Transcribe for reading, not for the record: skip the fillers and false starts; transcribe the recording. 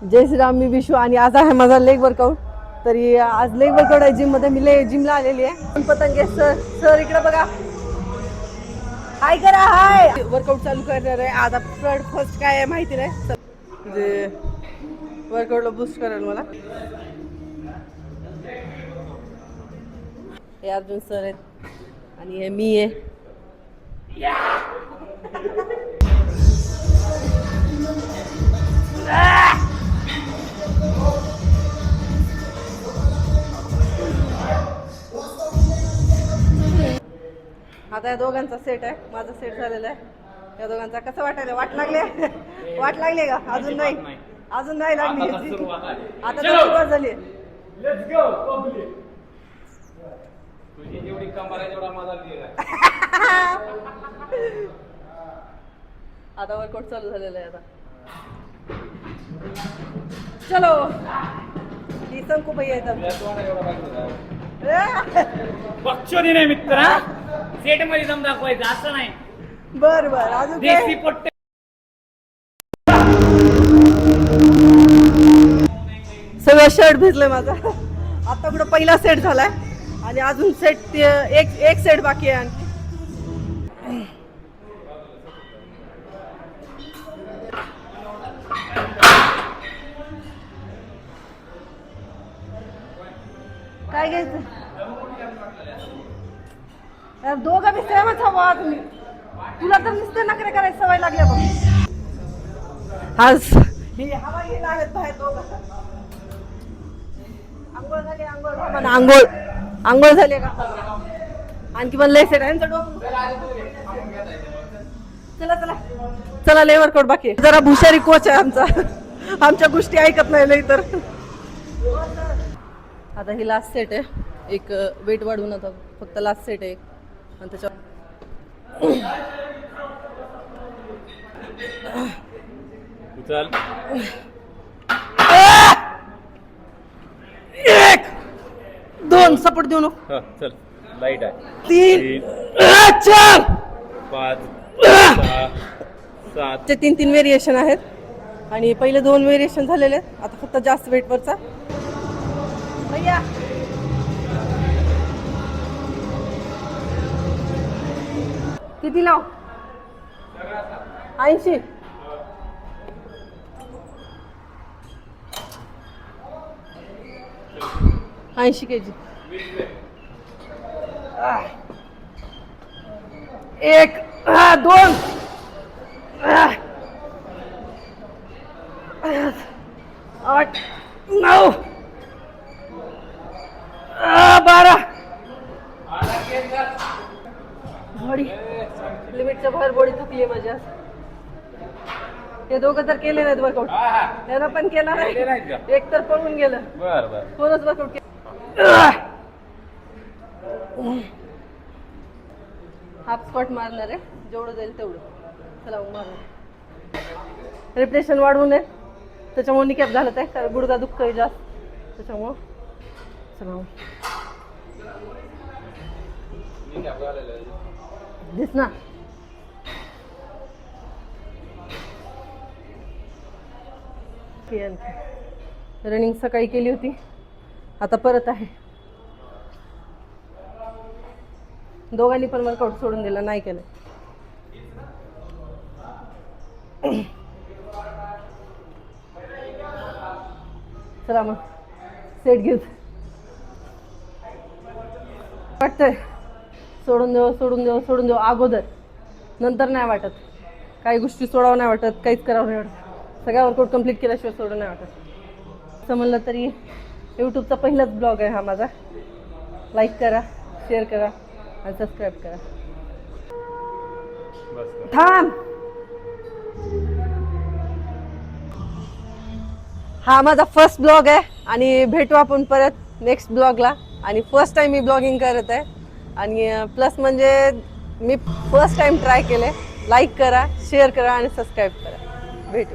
जय श्रीराम, मी विशू आणि आज आहे माझा लेग वर्कआउट. तरी आज लेग वर्कआउट आहे जिम मध्ये. मी जिमला आलेली आहे. पतंगे सर इकडे बघा, हाय करा. हाय, वर्कआउट चालू करणार आहे आज. फर्स्ट काय आहे माहिती नाही, म्हणजे वर्कआउटला बूस्ट करेल मला. हे अर्जुन सर आहेत आणि हे मी आहे. आता या दोघांचा सेट आहे, माझा सेट झालेला आहे. या दोघांचा कसं वाटायला वाट लागले वाट लागली का? अजून नाही, अजून नाही लागली. आता तर सुरुवात झाली. Let's go public. तुझी जेवढी कंबर आहे तेवढा माझा लेग आहे. आता वर्कआउट चालू झालेलं आहे. आता चलो. ही संकू भैया बक्षोनी नाही मित्र, सेट मध्ये दम दाखवायचा असं नाही. बर बर. अजून देशी पोट्टे. सगळं शर्ट भिजलंय माझा. आता कुठं पहिला सेट झालाय आणि अजून सेट एक सेट बाकी आहे आणखी. काय घ्यायचं यार? दोघं बी सेमच हवा तुम्ही. तुला तर नुसते नखरे करायची सवय लागली बघ. आज हे हवा घेणार आहेत बाहेर दोघं. आंघोळ झाली, आंघोळ झाली का? आणखी पण लय सेट आहे. चला चला चला, लय वर्कआउट बाकी आहे. जरा भुशारी कोच आहे आमचा. आमच्या गोष्टी ऐकत नाही लय तर. आता ही लास्ट सेट आहे. एक वेट वाढवून आता फक्त लास्ट सेट आहे एक. आणि त्याच्या चल एक दोन सपोर्ट देऊ नको. चल, लाईट आहे. 3 4 5 6 7. चे 3 व्हेरिएशन आहेत आणि पहिले 2 व्हेरिएशन झालेले आहेत. आता फक्त जास्त वेटवरचा भैया. किती लाव? 80. kg. एक 2 8 9 12. बॉडी लिमिटच्या बाहेर बॉडी थकली माझ्या. हे दोघं तर केले नाहीत वर्कआउट. त्यानं पण केला नाही. एक तर पळून गेलं. बर बर. कोणच वर्कआउट केलं. हाफ स्क्वॉट मारणार आहे, जेवढं जाईल तेवढं. चला मारणार. रिप्रेशन वाढवून आहे त्याच्यामुळे निकॅप झालं आहे, कारण गुडघा दुखतोय जास्त त्याच्यामुळं. चला दिस ना. रनिंग सकाळी केली होती, आता परत आहे. दोघांनी पण वर्कआउट सोडून दिलं, नाही केलं. चला मग सेट घेऊ. वाटतंय सोडून देऊ अगोदर, नंतर नाही वाटत. काही गोष्टी सोडावं नाही वाटत, काहीच करावं नाही वाटत. सगळ्या वर्कआउट कंप्लीट केल्याशिवाय सोडून नाही वाटत. असं म्हणलं तरी यूट्यूबचा पहिलाच ब्लॉग आहे हा माझा. लाईक करा, शेअर करा आणि सबस्क्राईब करा. थांब. हा माझा फर्स्ट ब्लॉग आहे आणि भेटू आपण परत नेक्स्ट ब्लॉगला. आणि फर्स्ट टाइम मी ब्लॉगिंग करत आहे आणि प्लस म्हणजे मी फर्स्ट टाइम ट्राय केले. लाईक करा, शेअर करा आणि सबस्क्राईब करा. भेटू.